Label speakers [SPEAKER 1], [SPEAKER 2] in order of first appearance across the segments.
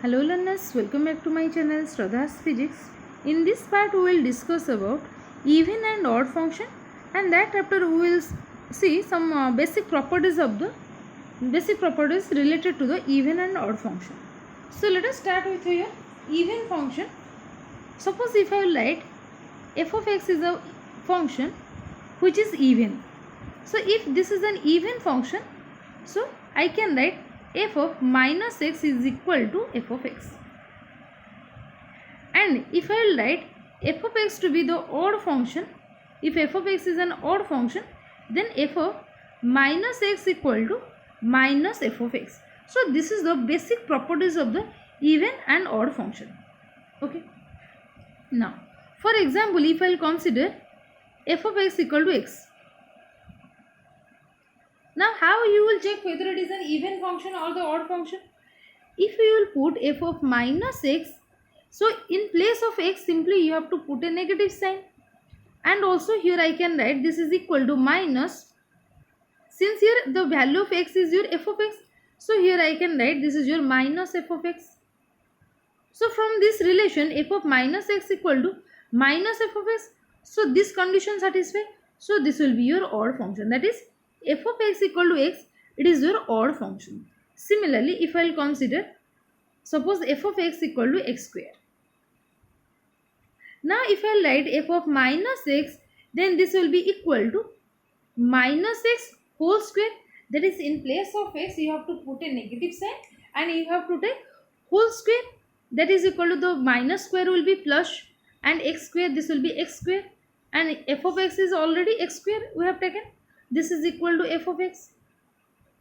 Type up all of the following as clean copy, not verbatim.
[SPEAKER 1] Hello learners, welcome back to my channel Shraddha's Physics. In this part we will discuss about even and odd function, and that after we will see some basic properties related to the even and odd function. So let us start with here even function. Suppose if I write f of x is a function which is even. So if this is an even function, so I can write f of minus x is equal to f of x. And if I will write f of x to be the odd function, if f of x is an odd function, then f of minus x equal to minus f of x. So this is the basic properties of the even and odd function. Okay. Now, for example, if I will consider f of x equal to x. Now, how you will check whether it is an even function or the odd function? If you will put f of minus x, so in place of x simply you have to put a negative sign. And also here I can write this is equal to minus. Since here the value of x is your f of x, so here I can write this is your minus f of x. So from this relation f of minus x equal to minus f of x, so this condition satisfied. So this will be your odd function, that is f of x equal to x, it is your odd function. Similarly, if I will consider, suppose f of x equal to x square. Now if I write f of minus x, then this will be equal to minus x whole square, that is in place of x you have to put a negative sign and you have to take whole square, that is equal to the minus square will be plus and x square, this will be x square, and f of x is already x square we have taken. This is equal to f of x.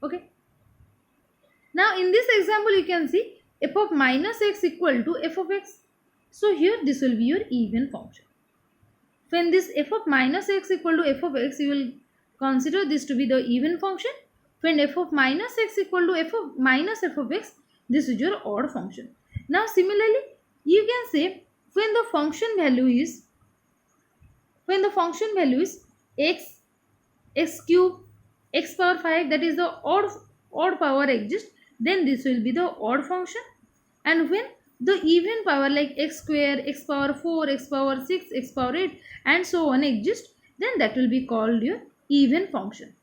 [SPEAKER 1] Okay. Now in this example you can see f of minus x equal to f of x. So here this will be your even function. When this f of minus x equal to f of x, you will consider this to be the even function. When f of minus x equal to f of minus f of x, this is your odd function. Now similarly you can say when the function value is x, x cube, x power 5, that is the odd power exists, then this will be the odd function. And when the even power like x square, x power 4, x power 6, x power 8 and so on exist, then that will be called your even function.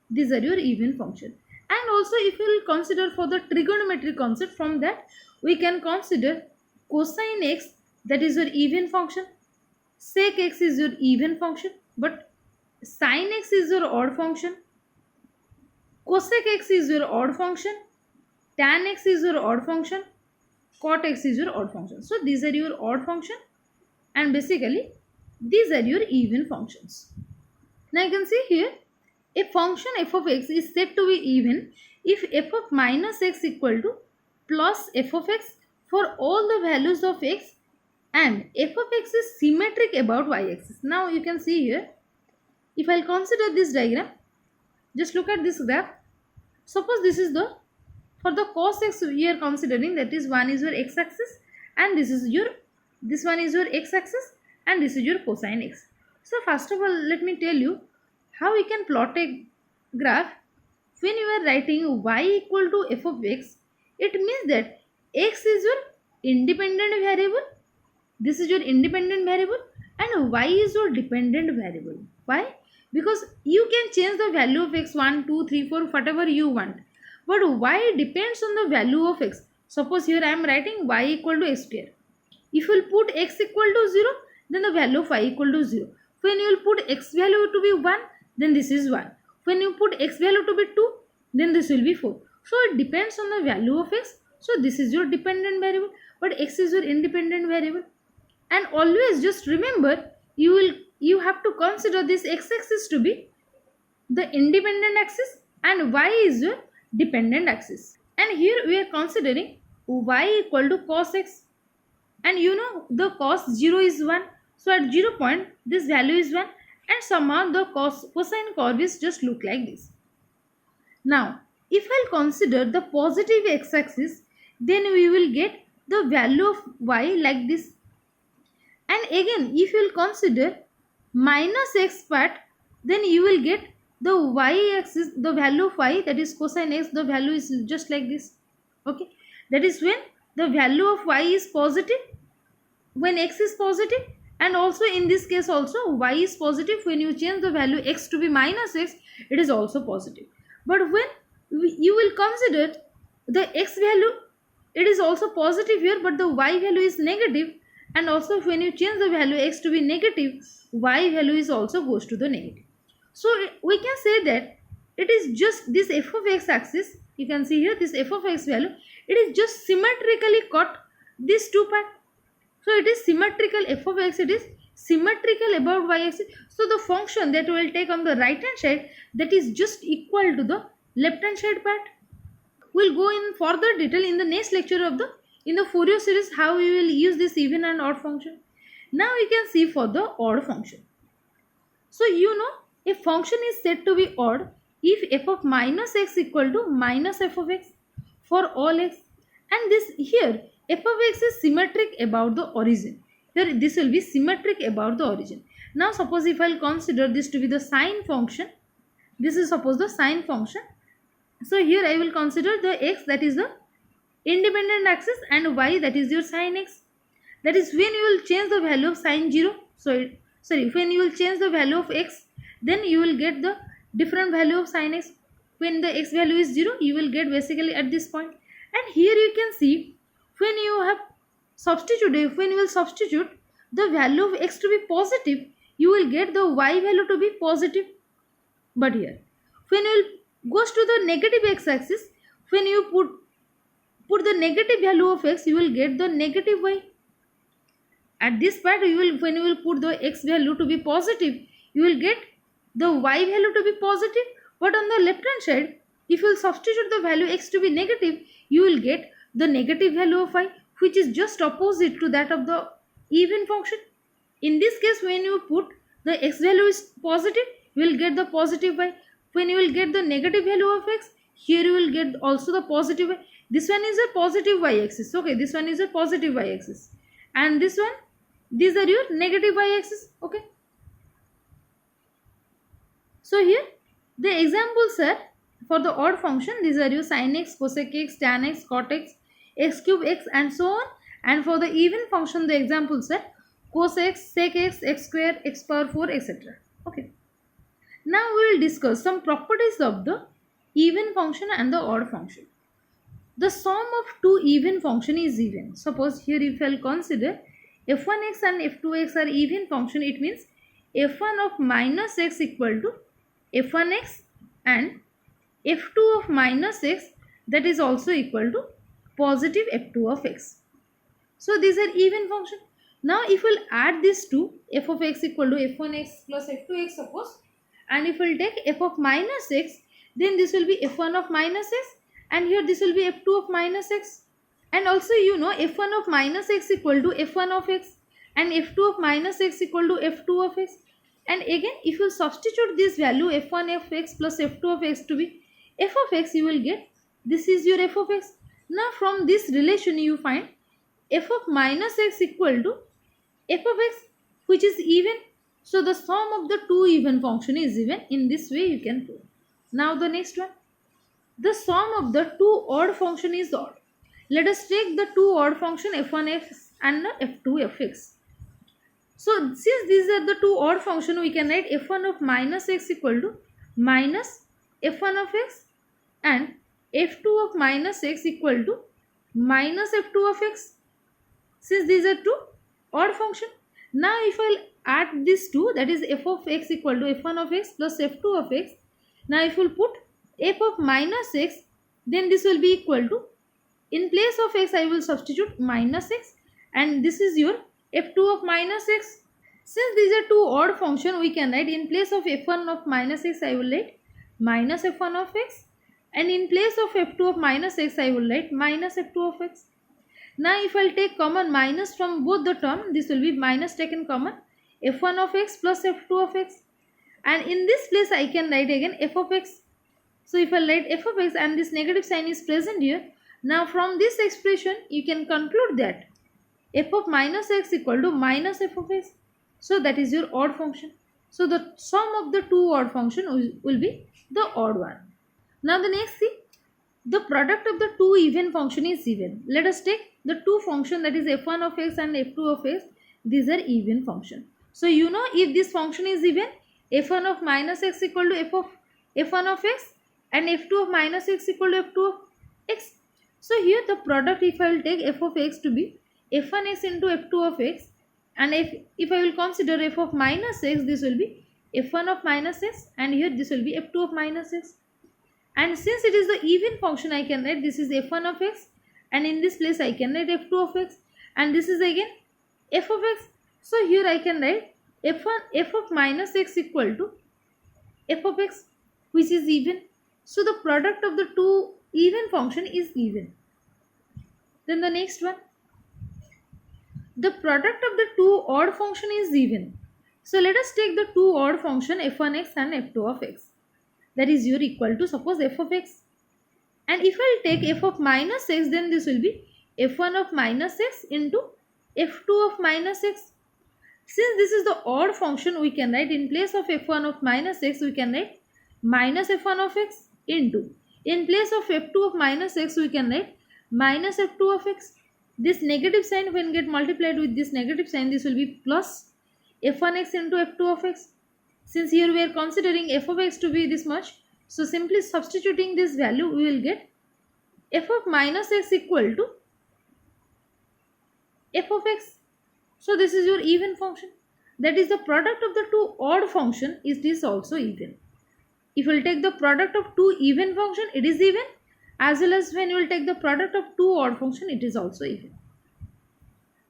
[SPEAKER 1] These are your even function. And also if you will consider for the trigonometry concept, from that we can consider cosine x, that is your even function, sec x is your even function, but sin x is your odd function, cosec x is your odd function, tan x is your odd function, cot x is your odd function. So these are your odd function and basically these are your even functions. Now you can see here a function f of x is said to be even if f of minus x equal to plus f of x for all the values of x and f of x is symmetric about y-axis. Now you can see here, if I will consider this diagram, just look at this graph. Suppose this is the, for the cos x we are considering, that is one is your x-axis and this one is your x-axis and this is your cosine x. So first of all let me tell you how we can plot a graph. When you are writing y equal to f of x, it means that x is your independent variable, this is your independent variable, and y is your dependent variable. Why? Because you can change the value of x 1, 2, 3, 4, whatever you want. But y depends on the value of x. Suppose here I am writing y equal to x square. If you will put x equal to 0, then the value of y equal to 0. When you will put x value to be 1, then this is 1. When you put x value to be 2, then this will be 4. So it depends on the value of x. So this is your dependent variable, but x is your independent variable. And always just remember, you have to consider this x-axis to be the independent axis and y is your dependent axis. And here we are considering y equal to cos x, and you know the cos 0 is 1. So at 0 point this value is 1 and somehow the cosine curve is just look like this. Now if I will consider the positive x-axis, then we will get the value of y like this. And again if you will consider minus x part, then you will get the y-axis, the value of y, that is cosine x, the value is just like this. Okay, that is when the value of y is positive when x is positive, and also in this case also y is positive when you change the value x to be minus x, it is also positive. But when you will consider the x value, it is also positive here, but the y value is negative, and also when you change the value x to be negative, y value is also goes to the negative. So we can say that it is just this f of x axis, you can see here this f of x value, it is just symmetrically cut these two parts. So it is symmetrical, f of x, it is symmetrical about y axis. So the function that will take on the right hand side, that is just equal to the left hand side part. We'll go in further detail in the next lecture of the in the Fourier series how we will use this even and odd function. Now we can see for the odd function. So you know a function is said to be odd if f of minus x equal to minus f of x for all x, and this here f of x is symmetric about the origin. Here this will be symmetric about the origin. Now suppose if I'll consider this to be the sine function, this is suppose the sine function. So here I will consider the x, that is the independent axis, and y, that is your sine x. That is when you will change the value of sine 0. So when you will change the value of x, then you will get the different value of sine x. When the x value is 0, you will get basically at this point. And here you can see when you have substituted, when you will substitute the value of x to be positive, you will get the y value to be positive. But here when you will goes to the negative x axis, when you put the negative value of x, you will get the negative y. At this part you will, when you will put the x value to be positive, you will get the y value to be positive. But on the left hand side, if you will substitute the value x to be negative, you will get the negative value of y, which is just opposite to that of the even function. In this case, when you put the x value is positive, you will get the positive y. When you will get the negative value of x, here you will get also the positive y. This one is a positive y axis. Okay, this one is a positive y axis, and this one, these are your negative y axis. Okay. So here the examples are for the odd function, these are your sin x, cosec x, tan x, cot x, x cube x, and so on. And for the even function, the examples are cos x, sec x, x square, x power 4, etc. Okay. Now we will discuss some properties of the even function and the odd function. The sum of two even function is even. Suppose here if I will consider f1x and f2x are even function, it means f1 of minus x equal to f1x, and f2 of minus x, that is also equal to positive f2 of x. So these are even function. Now if we'll add these two, f of x equal to f1x plus f2x suppose, and if we'll take f of minus x, then this will be f1 of minus x, and here this will be f2 of minus x. And also you know f1 of minus x equal to f1 of x, and f2 of minus x equal to f2 of x. And again if you substitute this value f1 of x plus f2 of x to be f of x, you will get this is your f of x. Now from this relation you find f of minus x equal to f of x, which is even. So the sum of the two even function is even. In this way you can prove. Now the next one, the sum of the two odd function is odd. Let us take the two odd function f1x and f2x. So since these are the two odd function, we can write f1 of minus x equal to minus f1 of x, and f2 of minus x equal to minus f2 of x. Since these are two odd function, now if I will add these two, that is f of x equal to f1 of x plus f2 of x. Now if we will put f of minus x, then this will be equal to, in place of x I will substitute minus x, and this is your f2 of minus x. Since these are two odd function, we can write in place of f1 of minus x I will write minus f1 of x, and in place of f2 of minus x I will write minus f2 of x. Now if I will take common minus from both the term, this will be minus taken common, f1 of x plus f2 of x, and in this place I can write again f of x. So if I write f of x and this negative sign is present here, now from this expression you can conclude that f of minus x equal to minus f of x. So that is your odd function. So the sum of the two odd function will be the odd one. Now the next thing, the product of the two even function is even. Let us take the two function, that is f1 of x and f2 of x, these are even function. So you know, if this function is even, f1 of minus x equal to f1 of x and f2 of minus x equal to f2 of x. So here the product, if I will take f of x to be f1x into f2 of x, and if I will consider f of minus x, this will be f1 of minus x, and here this will be f2 of minus x. And since it is the even function, I can write this is f1 of x, and in this place I can write f2 of x, and this is again f of x. So here I can write f of minus x equal to f of x, which is even. So the product of the two even function is even. Then the next one, the product of the two odd function is even. So let us take the two odd function f1x and f2 of x. That is your equal to, suppose, f of x. And if I will take f of minus x, then this will be f1 of minus x into f2 of minus x. Since this is the odd function, we can write in place of f1 of minus x, we can write minus f1 of x into, in place of f2 of minus x, we can write minus f2 of x. This negative sign, when get multiplied with this negative sign, this will be plus f1x into f2 of x. Since here we are considering f of x to be this much, so simply substituting this value, we will get f of minus x equal to f of x. So this is your even function. That is the product of the two odd function is this also even. If you will take the product of two even function, it is even, as well as when you will take the product of two odd function, it is also even.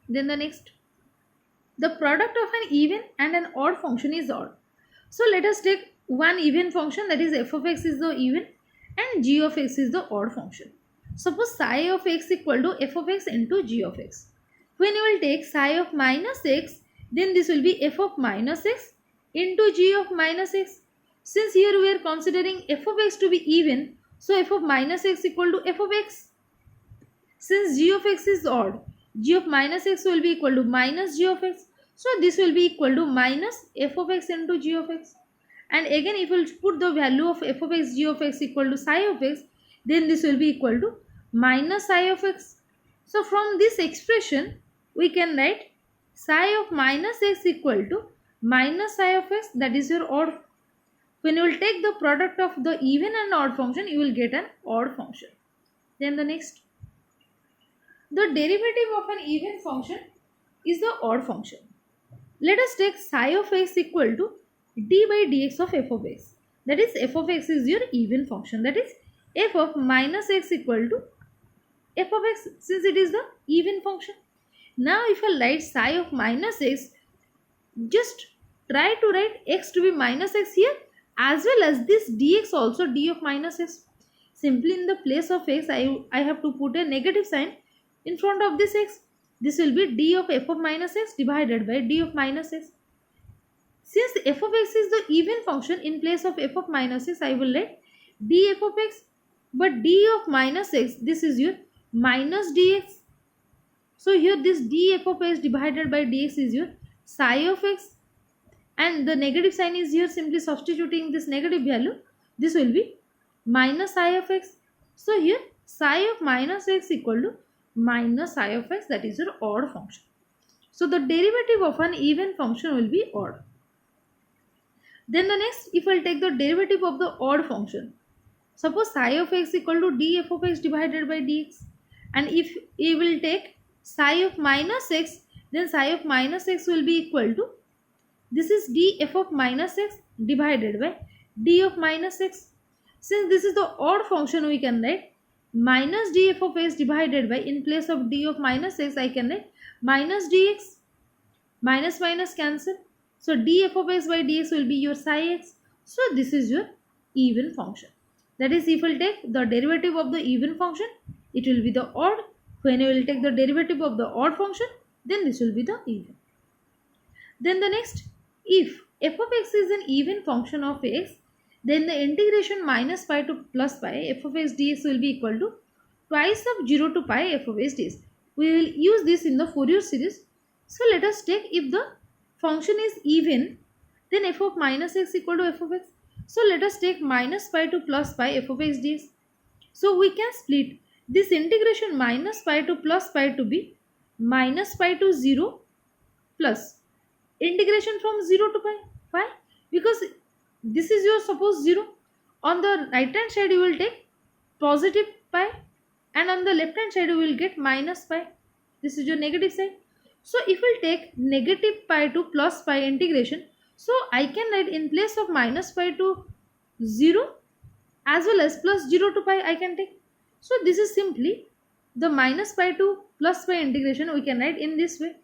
[SPEAKER 1] Then the next, the product of an even and an odd function is odd. So let us take one even function, that is f of x is the even and g of x is the odd function. Suppose psi of x equal to f of x into g of x. When you will take psi of minus x, then this will be f of minus x into g of minus x. Since here we are considering f of x to be even, so f of minus x equal to f of x. Since g of x is odd, g of minus x will be equal to minus g of x. So this will be equal to minus f of x into g of x. And again, if we put the value of f of x, g of x equal to psi of x, then this will be equal to minus psi of x. So from this expression, we can write psi of minus x equal to minus psi of x, that is your odd. When you will take the product of the even and odd function, you will get an odd function. Then the next, the derivative of an even function is the odd function. Let us take psi of x equal to d by dx of f of x. That is, f of x is your even function. That is, f of minus x equal to f of x, since it is the even function. Now if I write psi of minus x, just try to write x to be minus x here, as well as this dx also d of minus x. Simply in the place of x, I have to put a negative sign in front of this x. This will be d of f of minus x divided by d of minus x. Since f of x is the even function, in place of f of minus x, I will write df of x. But d of minus x, this is your minus dx. So here this df of x divided by dx is your psi of x. And the negative sign is here, simply substituting this negative value, this will be minus psi of x. So here psi of minus x equal to minus psi of x, that is your odd function. So the derivative of an even function will be odd. Then the next, if I will take the derivative of the odd function, suppose psi of x equal to df of x divided by dx, and if we will take psi of minus x, then psi of minus x will be equal to, this is df of minus x divided by d of minus x. Since this is the odd function, we can write minus df of x divided by, in place of d of minus x, I can write minus dx. Minus minus cancel. So df of x by dx will be your psi x. So this is your even function. That is, if we will take the derivative of the even function, it will be the odd. When you will take the derivative of the odd function, then this will be the even. Then the next, if f of x is an even function of x, then the integration minus pi to plus pi f of x dx will be equal to twice of 0 to pi f of x dx. We will use this in the Fourier series. So let us take, if the function is even, then f of minus x equal to f of x. So let us take minus pi to plus pi f of x dx. So we can split this integration minus pi to plus pi to be minus pi to 0 plus integration from 0 to pi. Why? Because this is your suppose 0. On the right hand side you will take positive pi, and on the left hand side you will get minus pi. This is your negative side. So if we take negative pi to plus pi integration, so I can write in place of minus pi to 0 as well as plus 0 to pi I can take. So this is simply the minus pi to plus pi integration we can write in this way.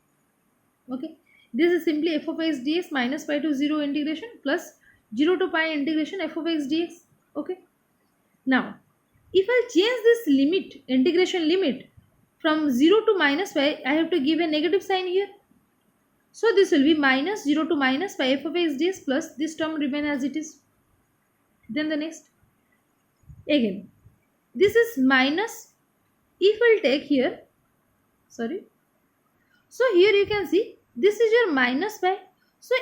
[SPEAKER 1] Okay, this is simply f of x dx minus pi to 0 integration plus 0 to pi integration f of x dx. Okay, now if I change this limit, integration limit from 0 to minus pi, I have to give a negative sign here. So this will be minus 0 to minus pi f of x dx plus this term remain as it is. Then the next, again this is minus, if we'll take here, sorry, so here you can see this is your minus pi. So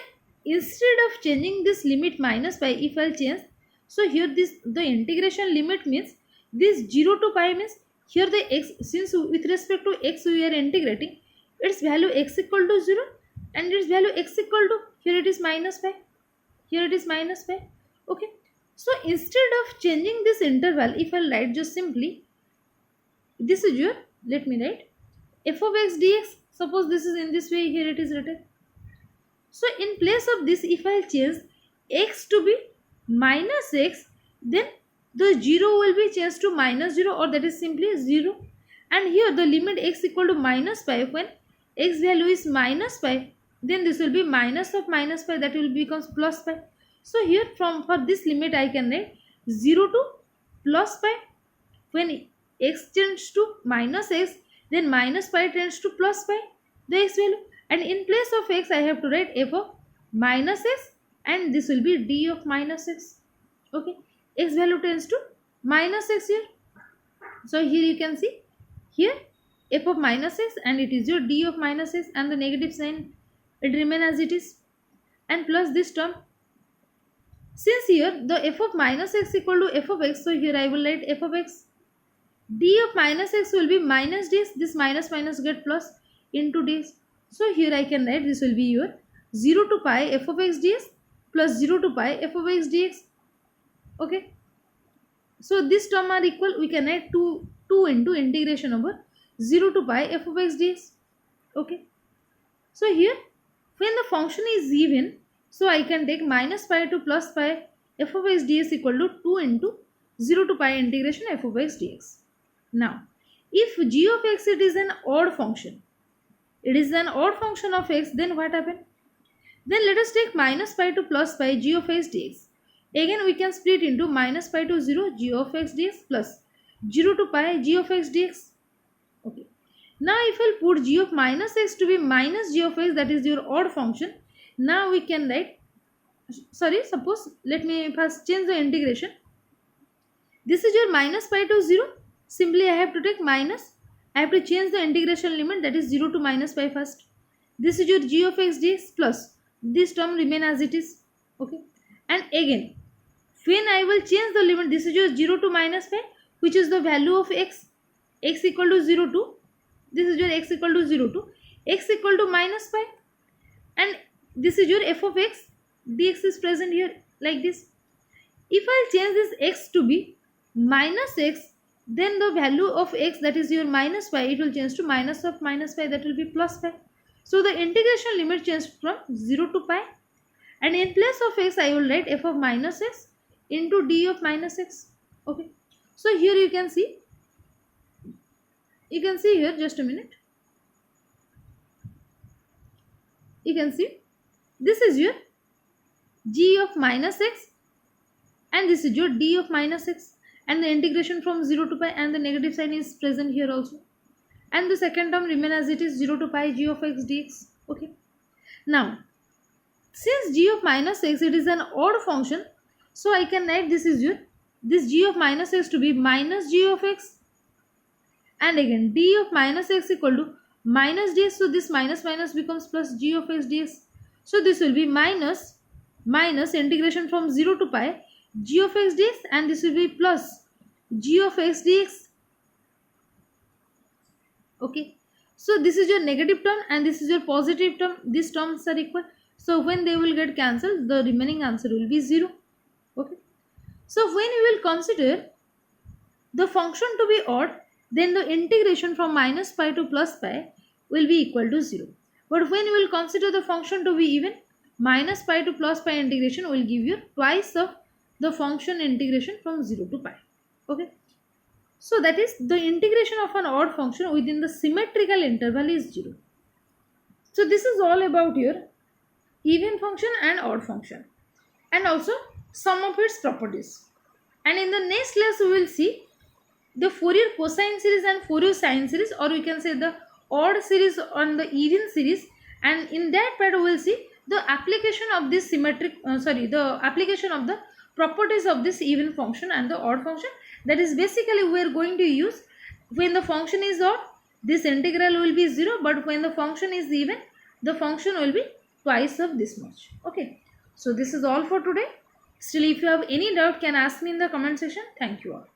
[SPEAKER 1] instead of changing this limit minus pi, if I'll change, so here this the integration limit means this 0 to pi means here the x, since with respect to x we are integrating, its value x equal to 0 and its value x equal to, here it is minus pi, here it is minus pi. Okay, so instead of changing this interval, if I write just simply, this is your, let me write f of x dx, suppose this is in this way, here it is written. So in place of this, if I change x to be minus x, then the 0 will be changed to minus 0, or that is simply 0. And here the limit x equal to minus pi, when x value is minus pi, then this will be minus of minus pi, that will becomes plus pi. So here from for this limit I can write 0 to plus pi. When x tends to minus x, then minus pi tends to plus pi, the x value. And in place of x I have to write f of minus x, and this will be d of minus x. Okay, x value tends to minus x here. So here you can see here f of minus x, and it is your d of minus x, and the negative sign it remain as it is, and plus this term. Since here the f of minus x equal to f of x, so here I will write f of x. D of minus x will be minus dx, this minus minus get plus into dx. So here I can write this will be your 0 to pi f of x dx plus 0 to pi f of x dx. Okay, so this term are equal, we can write 2 into integration over 0 to pi f of x dx. Okay, so here when the function is even, so I can take minus pi to plus pi f of x dx equal to 2 into 0 to pi integration f of x dx. Now if g of x it is an odd function, it is an odd function of x, then what happen? Then let us take minus pi to plus pi g of x dx. Again we can split into minus pi to 0 g of x dx plus 0 to pi g of x dx. Okay, now if I will put g of minus x to be minus g of x, that is your odd function. Now we can write, sorry, suppose let me first change the integration. This is your minus pi to 0, simply I have to take minus, I have to change the integration limit, that is 0 to minus pi first. This is your g of x dx plus this term remain as it is. Okay, and again when I will change the limit, this is your 0 to minus pi, which is the value of x, x equal to 0 to, this is your x equal to 0 to x equal to minus pi, and this is your f of x dx is present here like this. If I change this x to be minus x, then the value of x, that is your minus pi, it will change to minus of minus pi, that will be plus pi. So the integration limit changed from 0 to pi, and in place of x I will write f of minus x into d of minus x. Okay, so here you can see here, just a minute, you can see this is your g of minus x, and this is your d of minus x, and the integration from 0 to pi, and the negative sign is present here also, and the second term remain as it is 0 to pi g of x dx. Okay, now since g of minus x it is an odd function, so I can write this is your, this g of minus x to be minus g of x, and again d of minus x equal to minus dx, so this minus minus becomes plus g of x dx. So this will be minus integration from 0 to pi g of x dx, and this will be plus g of x dx. Okay, so this is your negative term and this is your positive term. These terms are equal, so when they will get cancelled, the remaining answer will be 0. Okay, so when we will consider the function to be odd, then the integration from minus pi to plus pi will be equal to 0. But when we will consider the function to be even, minus pi to plus pi integration will give you twice of the function integration from 0 to pi. Okay, so that is the integration of an odd function within the symmetrical interval is 0. So this is all about your even function and odd function, and also some of its properties. And in the next class we will see the Fourier cosine series and Fourier sine series, or we can say the odd series on the even series. And in that part we will see the application of this the application of the properties of this even function and the odd function. That is basically we are going to use when the function is odd, this integral will be 0, but when the function is even, the function will be twice of this much. Okay, so this is all for today. Still, if you have any doubt, can ask me in the comment section. Thank you all.